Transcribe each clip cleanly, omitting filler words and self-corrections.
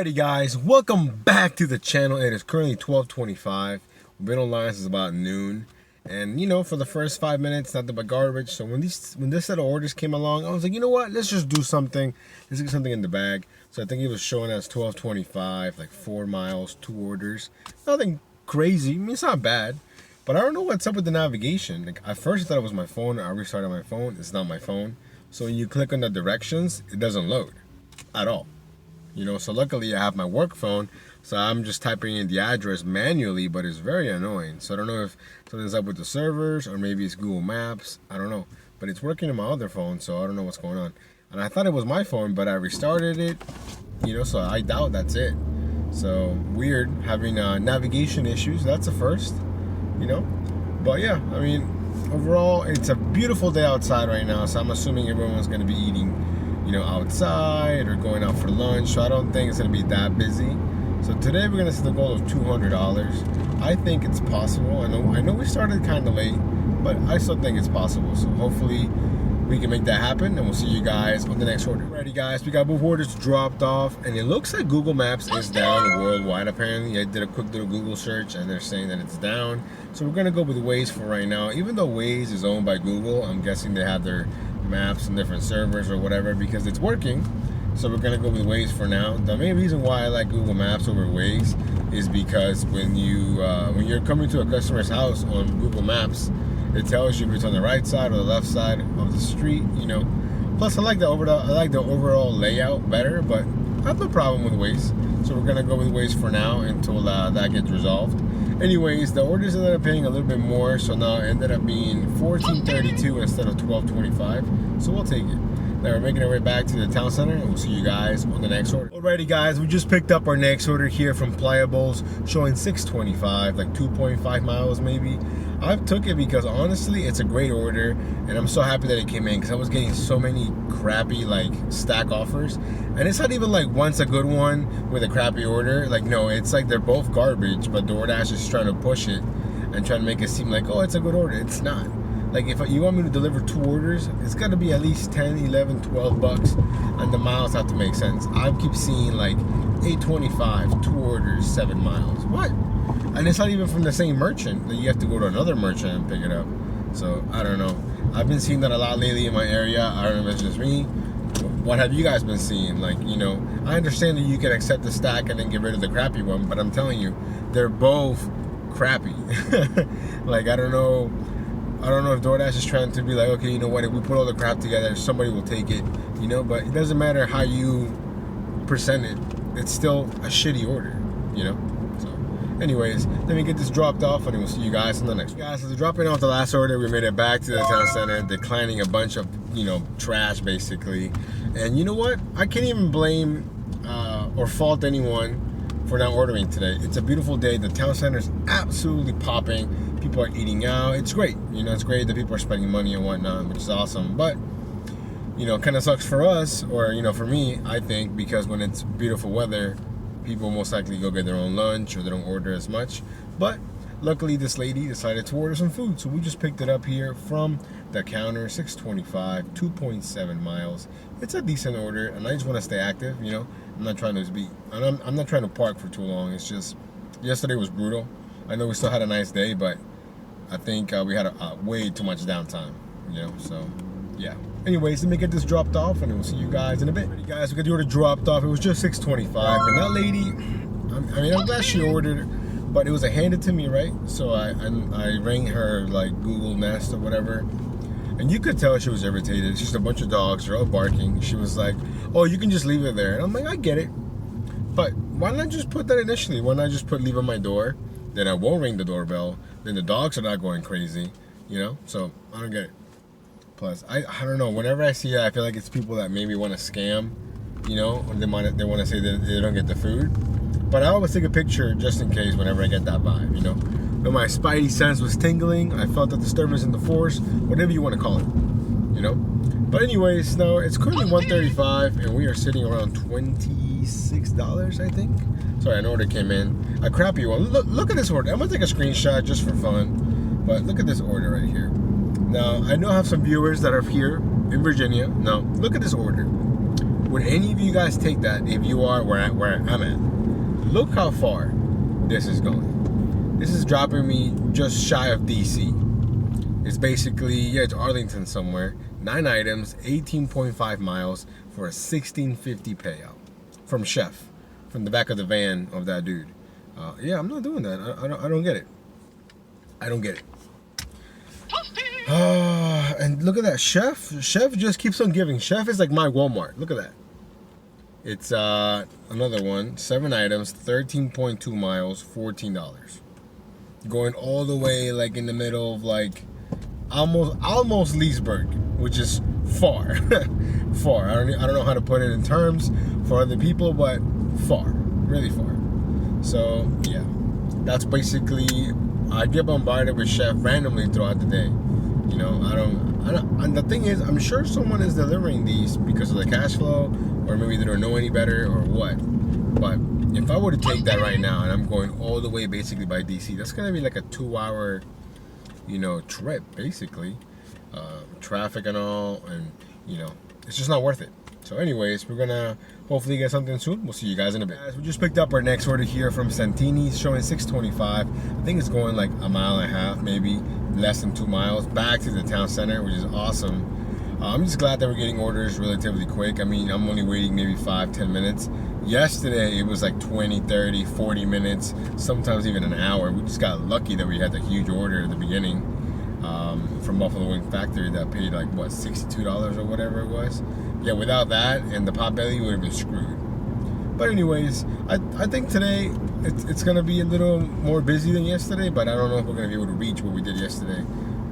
Alrighty guys, welcome back to the channel. It is currently 12:25. We've been online since about noon. And you know, for the first 5 minutes, nothing but garbage. So when this set of orders came along, I was like, you know what? Let's just do something. Let's get something in the bag. So I think it was showing us 12:25, like 4 miles, 2 orders. Nothing crazy. I mean, it's not bad. But I don't know what's up with the navigation. Like at first I thought it was my phone. I restarted my phone. It's not my phone. So when you click on the directions, it doesn't load at all. You know, so luckily I have my work phone, so I'm just typing in the address manually, but it's very annoying. So I don't know if something's up with the servers or maybe it's Google Maps. I don't know, but it's working on my other phone, so I don't know what's going on. And I thought it was my phone, but I restarted it, you know, so I doubt that's it. So weird having navigation issues. That's a first, you know. But yeah, I mean, overall, it's a beautiful day outside right now, so I'm assuming everyone's going to be eating, you know, outside or going out for lunch. So I don't think it's going to be that busy. So today we're going to set the goal of $200. I think it's possible. I know we started kind of late, but I still think it's possible. So hopefully we can make that happen, and we'll see you guys on the next order. Alrighty guys, we got both orders dropped off, and it looks like Google Maps is down worldwide apparently. I did a quick little Google search and they're saying that it's down. So we're gonna go with Waze for right now. Even though Waze is owned by Google, I'm guessing they have their maps on different servers or whatever because it's working. So we're gonna go with Waze for now. The main reason why I like Google Maps over Waze is because when you're coming to a customer's house on Google Maps, it tells you if it's on the right side or the left side of the street, you know. Plus, I like the overall layout better, but I have no problem with Waze. So we're gonna go with Waze for now until that gets resolved. Anyways, the orders ended up paying a little bit more, so now it ended up being $14.32 instead of $12.25. So we'll take it. Now we're making our way back to the town center, and we'll see you guys on the next order. Alrighty guys, we just picked up our next order here from Pliables, showing $6.25, like 2.5 miles maybe. I took it because honestly, it's a great order, and I'm so happy that it came in because I was getting so many crappy like stack offers, and it's not even like once a good one with a crappy order. Like no, it's like they're both garbage, but Doordash is trying to push it and trying to make it seem like, oh, it's a good order. It's not. Like if you want me to deliver 2 orders, it's got to be at least 10, 11, 12 bucks, and the miles have to make sense. I keep seeing like $8.25, 2 orders, 7 miles. What? And it's not even from the same merchant. That you have to go to another merchant and pick it up. So I don't know. I've been seeing that a lot lately in my area. I don't know if it's just me. What have you guys been seeing? Like, you know, I understand that you can accept the stack and then get rid of the crappy one, but I'm telling you, they're both crappy. Like I don't know if Doordash is trying to be like, okay, you know what, if we put all the crap together, somebody will take it, you know, but it doesn't matter how you present it, it's still a shitty order, you know. So anyways, let me get this dropped off, and we'll see you guys in the next one. Guys, so dropping off the last order, we made it back to the town center, declining a bunch of, you know, trash basically. And you know what, I can't even blame or fault anyone for not ordering today. It's a beautiful day. The town center is absolutely popping. People are eating out. It's great. You know, it's great that people are spending money and whatnot, which is awesome. But, you know, it kind of sucks for us, or, you know, for me, I think, because when it's beautiful weather, people most likely go get their own lunch or they don't order as much. But luckily, this lady decided to order some food. So we just picked it up here from the counter, $6.25, 2.7 miles. It's a decent order, and I just want to stay active, you know. I'm not trying to park for too long. It's just, yesterday was brutal. I know we still had a nice day, but I think we had way too much downtime, you know, so yeah. Anyways, let me get this dropped off, and we'll see you guys in a bit. Alrighty guys, we got the order dropped off. It was just $6.25, and that lady, I mean, I'm glad she ordered, but it was handed to me, right? So I rang her like Google Nest or whatever, and you could tell she was irritated. It's just a bunch of dogs, they're all barking. She was like, oh, you can just leave it there. And I'm like, I get it, but why not just put that initially? Why not just put leave on my door? Then I won't ring the doorbell. Then the dogs are not going crazy, you know? So I don't get it. Plus, I don't know. Whenever I see that, I feel like it's people that maybe want to scam, you know? Or they want to say that they don't get the food. But I always take a picture just in case whenever I get that vibe, you know? But my spidey sense was tingling. I felt a disturbance in the force, whatever you want to call it, you know? But anyways, now it's currently $1.35, and we are sitting around $26, I think. Sorry, an order came in. A crappy one. Look at this order. I'm going to take a screenshot just for fun. But look at this order right here. Now, I know I have some viewers that are here in Virginia. Now, look at this order. Would any of you guys take that if you are where I'm at? Look how far this is going. This is dropping me just shy of DC. It's basically, yeah, it's Arlington somewhere. 9 items, 18.5 miles for a $16.50 payout from Chef, from the back of the van of that dude. Yeah, I'm not doing that. I don't get it. I don't get it. And look at that, Chef. Chef just keeps on giving. Chef is like my Walmart. Look at that. It's another one. 7 items, 13.2 miles, $14. Going all the way like in the middle of like almost Leesburg, which is far. Far. I don't know how to put it in terms for other people, but far. Really far. So yeah. That's basically, I get bombarded with Chef randomly throughout the day. You know, I don't, and the thing is, I'm sure someone is delivering these because of the cash flow, or maybe they don't know any better, or what. But if I were to take that right now, and I'm going all the way basically by DC, that's gonna be like a 2-hour, you know, trip basically, traffic and all, and you know, it's just not worth it. So anyways, we're gonna hopefully get something soon. We'll see you guys in a bit. Guys, we just picked up our next order here from Santini's, showing 625. I think it's going like a mile and a half, maybe less than 2 miles, back to the town center, which is awesome. I'm just glad that we're getting orders relatively quick. I mean, I'm only waiting maybe 5-10 minutes. Yesterday, it was like 20, 30, 40 minutes, sometimes even an hour. We just got lucky that we had the huge order at the beginning from Buffalo Wing Factory that paid like, what, $62 or whatever it was. Yeah, without that and the Potbelly, we would have been screwed. But anyways, I think today it's going to be a little more busy than yesterday, but I don't know if we're going to be able to reach what we did yesterday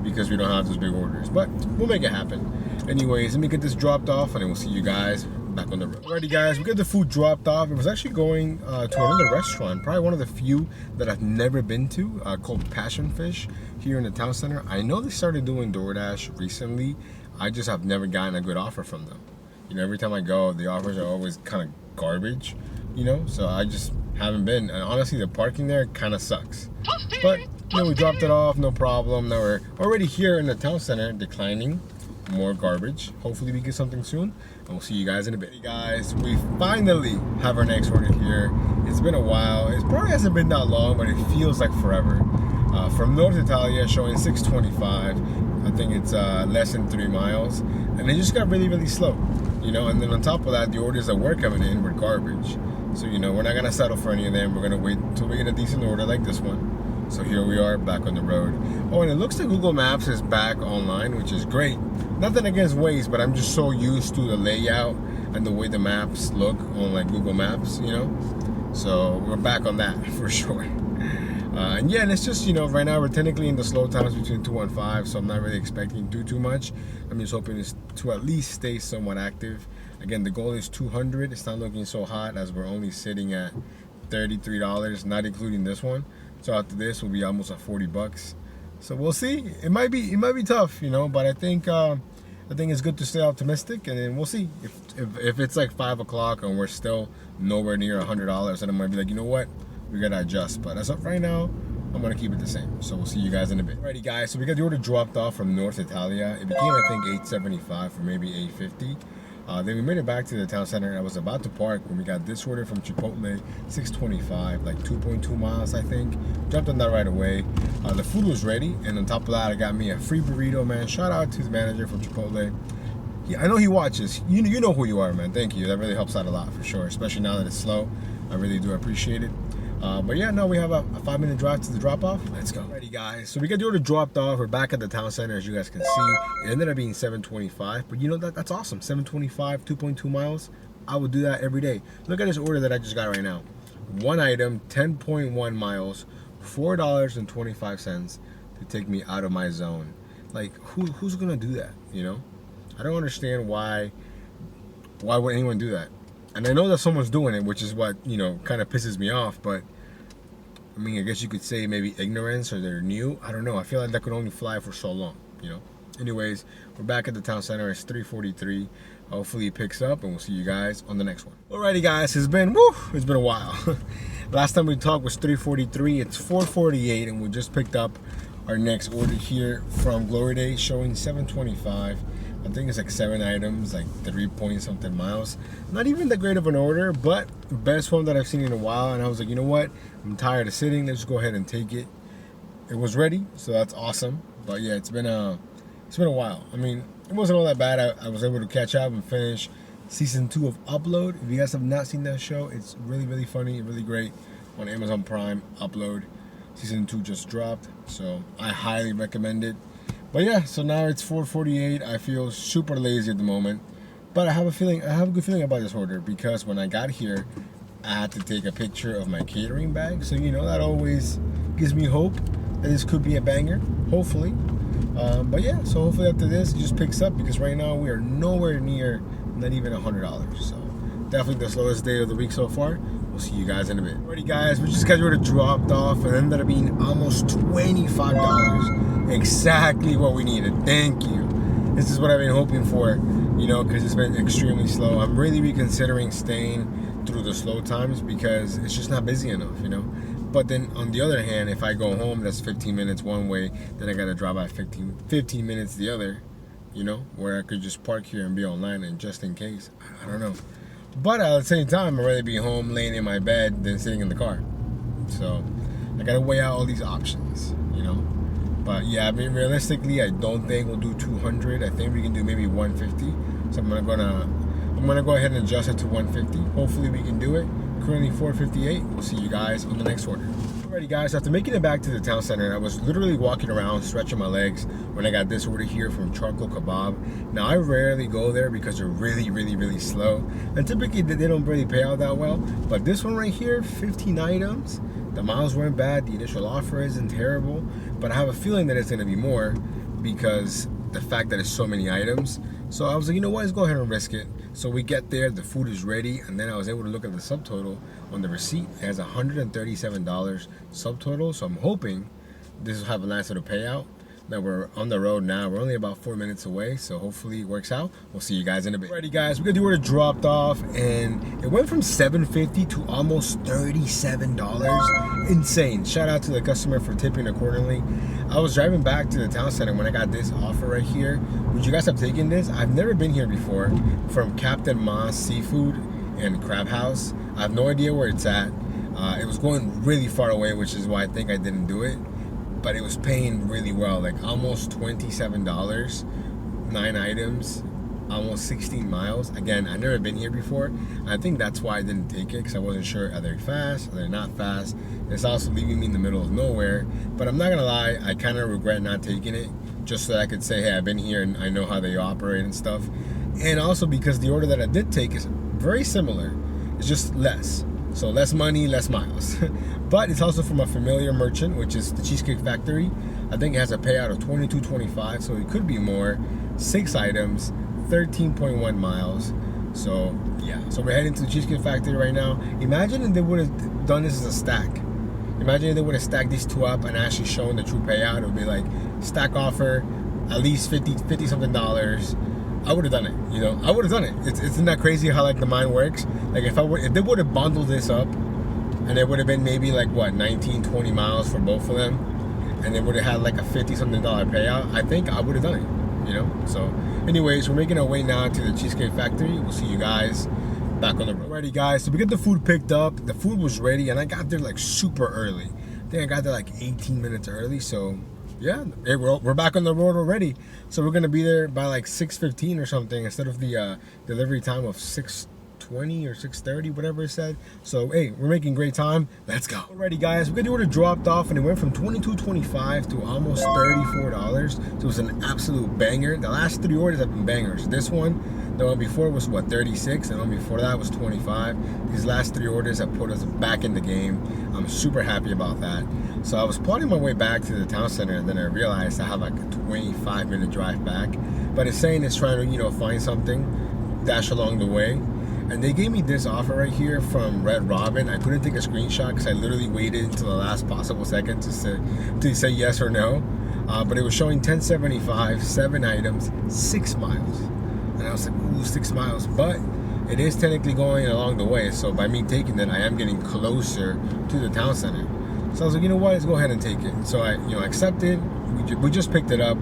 because we don't have those big orders. But we'll make it happen. Anyways, let me get this dropped off and then we'll see you guys back on the road. Alrighty guys, we got the food dropped off. It was actually going to another restaurant, probably one of the few that I've never been to, called Passion Fish here in the town center. I know they started doing DoorDash recently. I just have never gotten a good offer from them. You know, every time I go, the offers are always kind of garbage, you know, so I just haven't been. And honestly, the parking there kind of sucks. But, you know, we dropped it off, no problem. Now we're already here in the town center, declining more garbage. Hopefully we get something soon, and we'll see you guys in a bit. Hey guys, we finally have our next order here. It's been a while. It probably hasn't been that long, but it feels like forever. From North Italia, showing 625. I think it's less than 3 miles, and it just got really, really slow, you know. And then on top of that, the orders that were coming in were garbage. So, you know, we're not gonna settle for any of them. We're gonna wait until we get a decent order like this one. So here we are back on the road. Oh, and it looks like Google Maps is back online, which is great. Nothing against Waze, but I'm just so used to the layout and the way the maps look on like Google Maps, you know. So we're back on that for sure. And yeah, and it's just, you know, right now we're technically in the slow times between 2 and 5, so I'm not really expecting to do too much. I'm just hoping to at least stay somewhat active. Again, the goal is 200. It's not looking so hot as we're only sitting at $33, not including this one. So after this, we'll be almost at 40 bucks. So we'll see. It might be tough, you know, but I think it's good to stay optimistic, and then we'll see if it's like 5 o'clock and we're still nowhere near $100, then I might be like, you know what, we gotta adjust. But as of right now, I'm gonna keep it the same. So we'll see you guys in a bit. Alrighty guys, so we got the order dropped off from North Italia. It became, I think, $8.75 for maybe $8.50. Then we made it back to the town center. I was about to park when we got this order from Chipotle, $6.25, like 2.2 miles, I think. Jumped on that right away. The food was ready, and on top of that, I got me a free burrito, man. Shout out to the manager from Chipotle. I know he watches. You know who you are, man. Thank you. That really helps out a lot for sure, especially now that it's slow. I really do appreciate it. But yeah, no, we have a 5-minute drive to the drop-off. Let's go. Alrighty, guys. So we got the order dropped off. We're back at the town center, as you guys can see. It ended up being $7.25, but you know, that's awesome. $7.25, 2.2 miles. I would do that every day. Look at this order that I just got right now. 1 item, 10.1 miles, $4.25 to take me out of my zone. Like, who's gonna do that? You know, I don't understand why would anyone do that. And I know that someone's doing it, which is what, you know, kind of pisses me off. But I mean, I guess you could say maybe ignorance, or they're new. I don't know. I feel like that could only fly for so long, you know. Anyways, we're back at the town center. It's 3:43. Hopefully it picks up, and we'll see you guys on the next one. Alrighty guys, it's been a while. Last time we talked was 3:43. It's 4:48, and we just picked up our next order here from Glory Day, showing $7.25. I think it's like 7 items, like 3 point something miles. Not even that great of an order, but the best one that I've seen in a while. And I was like, you know what? I'm tired of sitting. Let's go ahead and take it. It was ready, so that's awesome. But yeah, it's been a while. I mean, it wasn't all that bad. I was able to catch up and finish season 2 of Upload. If you guys have not seen that show, it's really, really funny, really great on Amazon Prime. Upload season 2 just dropped, so I highly recommend it. But yeah, so now it's 4:48. I feel super lazy at the moment, but I have a good feeling about this order, because when I got here, I had to take a picture of my catering bag. So you know, that always gives me hope that this could be a banger, hopefully. But yeah, so hopefully after this it just picks up, because right now we are nowhere near, not even $100. So definitely the slowest day of the week so far. We'll see you guys in a bit. Alrighty guys, we just got order dropped off and it ended up being almost $25. Exactly what we needed. Thank you. This is what I've been hoping for, you know, because it's been extremely slow. I'm really reconsidering staying through the slow times, because it's just not busy enough, you know. But then on the other hand, if I go home, that's 15 minutes one way, then I gotta drive by 15 minutes the other, you know, where I could just park here and be online, and just in case, I don't know. But at the same time, I'd rather be home laying in my bed than sitting in the car. So I gotta weigh out all these options, you know. But yeah, I mean, realistically, I don't think we'll do 200. I think we can do maybe 150. So I'm gonna go ahead and adjust it to 150. Hopefully we can do it. Currently 4:58. We'll see you guys on the next order. Alrighty guys, after making it back to the town center, I was literally walking around stretching my legs when I got this order here from Charcoal Kebab. Now I rarely go there because they're really, really, really slow, and typically they don't really pay out that well. But this one right here, 15 items. The miles weren't bad. The initial offer isn't terrible, but I have a feeling that it's gonna be more, because the fact that it's so many items. So I was like, you know what, let's go ahead and risk it. So we get there, the food is ready, and then I was able to look at the subtotal on the receipt. It has $137 subtotal, so I'm hoping this will have a nice little payout. Now we're on the road now. We're only about 4 minutes away, so hopefully it works out. We'll see you guys in a bit. Alrighty guys, we got the order dropped off, and it went from $7.50 to almost $37. Insane. Shout out to the customer for tipping accordingly. I was driving back to the town center when I got this offer right here. Would you guys have taken this? I've never been here before. From Captain Ma's Seafood and Crab House. I have no idea where it's at. It was going really far away, which is why I think I didn't do it. But it was paying really well, like almost $27, 9 items, almost 16 miles. Again, I've never been here before. I think that's why I didn't take it, because I wasn't sure, are they fast, are they not fast? It's also leaving me in the middle of nowhere. But I'm not gonna lie, I kind of regret not taking it, just so that I could say, hey, I've been here and I know how they operate and stuff. And also because the order that I did take is very similar. It's just less. So less money, less miles. But it's also from a familiar merchant, which is the Cheesecake Factory. I think it has a payout of $22.25, so it could be more. 6 items, 13.1 miles. So yeah, so we're heading to the Cheesecake Factory right now. Imagine if they would have done this as a stack. Imagine if they would have stacked these two up and actually shown the true payout. It would be like stack offer, at least 50 something dollars. I would have done it, you know. I would have done it. Isn't that crazy how like the mind works? Like if they would have bundled this up, and it would have been maybe like what, 19, 20 miles for both of them, and they would have had like a 50 something dollar payout, I think I would have done it, you know. So anyways, we're making our way now to the Cheesecake Factory. We'll see you guys back on the road. Alrighty guys, so we get the food picked up. The food was ready, and I got there like super early. I think I got there like 18 minutes early. So yeah, we're back on the road already. So we're gonna be there by like 6:15 or something, instead of the delivery time of 6:20 or 6:30, whatever it said. So hey, we're making great time. Let's go. Alrighty guys, we got the order dropped off, and it went from $22.25 to almost $34. So it was an absolute banger. The last 3 orders have been bangers. This one, the one before was what, 36, and the one before that was 25. These last 3 orders have put us back in the game. I'm super happy about that. So I was plotting my way back to the town center, and then I realized I have like a 25-minute drive back. But it's saying it's trying to, you know, find something, dash along the way. And they gave me this offer right here from Red Robin. I couldn't take a screenshot because I literally waited until the last possible second to say yes or no. But it was showing $10.75, 7 items, 6 miles. And I was like, ooh, 6 miles. But it is technically going along the way. So by me taking it, I am getting closer to the town center. So I was like, you know what, let's go ahead and take it. So I, accepted. We just picked it up.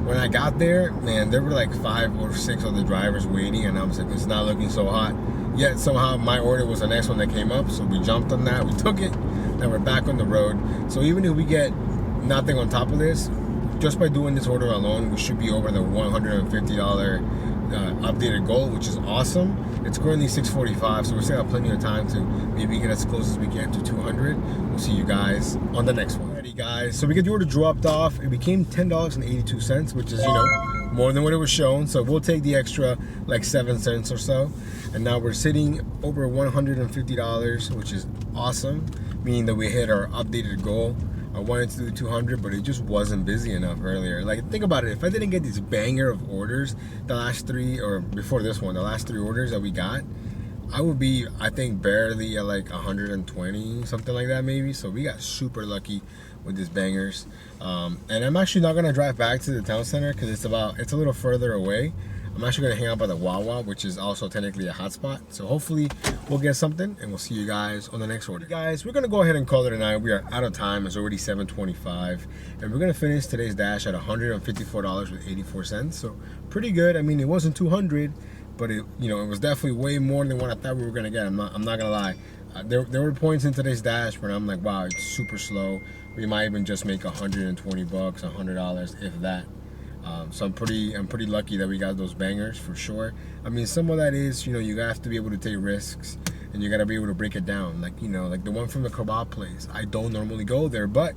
when I got there, man, there were like 5 or 6 other drivers waiting, and I was like, it's not looking so hot. Yet somehow my order was the next one that came up, so we jumped on that, we took it, and we're back on the road. So even if we get nothing on top of this, just by doing this order alone, we should be over the $150 updated goal, which is awesome. It's currently 6:45, so we still have plenty of time to maybe get as close as we can to 200. We'll see you guys on the next one. Alrighty, guys. So we get the order dropped off. It became $10.82, which is, you know, more than what it was shown. So we'll take the extra like 7 cents or so. And now we're sitting over $150, which is awesome, meaning that we hit our updated goal. I wanted to do 200, but it just wasn't busy enough earlier. Like, think about it. If I didn't get this banger of orders, the last 3, or before this one, the last 3 orders that we got, I would be, I think, barely at like 120, something like that maybe. So we got super lucky with these bangers. And I'm actually not gonna drive back to the town center because it's a little further away. I'm actually gonna hang out by the Wawa, which is also technically a hotspot. So hopefully we'll get something, and we'll see you guys on the next order. Guys, we're gonna go ahead and call it a night. We are out of time. It's already 7:25, and we're gonna finish today's dash at $154.84. So pretty good. I mean, it wasn't 200, but it was definitely way more than what I thought we were gonna get. I'm not gonna lie. There were points in today's dash where I'm like, wow, it's super slow. We might even just make $120, $100, if that. So I'm pretty lucky that we got those bangers for sure. I mean, some of that is, you have to be able to take risks, and you gotta be able to break it down. Like, like the one from the kebab place. I don't normally go there, but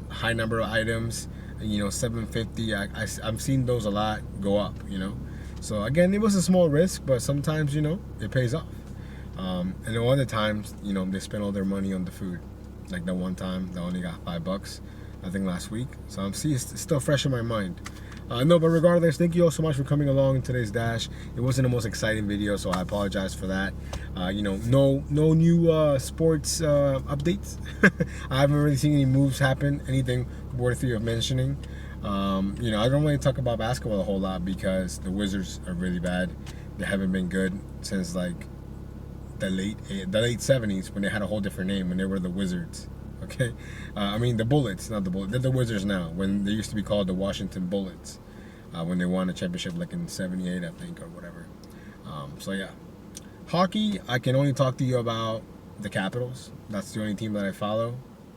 high number of items, and, 750. I've seen those a lot go up. So again, it was a small risk, but sometimes it pays off. And then other times, they spend all their money on the food. Like that one time, they only got $5, I think last week. So it's still fresh in my mind. No, but regardless, thank you all so much for coming along in today's dash. It wasn't the most exciting video, so I apologize for that. No new sports updates. I haven't really seen any moves happen, anything worthy of mentioning. I don't really talk about basketball a whole lot because the Wizards are really bad. They haven't been good since like the late 70s, when they had a whole different name, when they were the Wizards. Okay, I mean the Bullets, not the Bullets. They're the Wizards now. When they used to be called the Washington Bullets, when they won a championship like in '78, I think, or whatever. So yeah, hockey. I can only talk to you about the Capitals. That's the only team that I follow.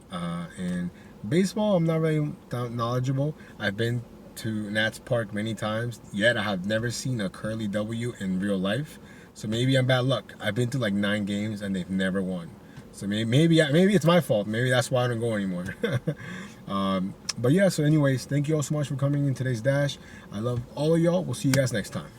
And baseball, I'm not really knowledgeable. I've been to Nats Park many times, yet I have never seen a Curly W in real life. So maybe I'm bad luck. I've been to like 9 games and they've never won. So maybe it's my fault. Maybe that's why I don't go anymore. But yeah, so anyways, thank you all so much for coming in today's dash. I love all of y'all. We'll see you guys next time.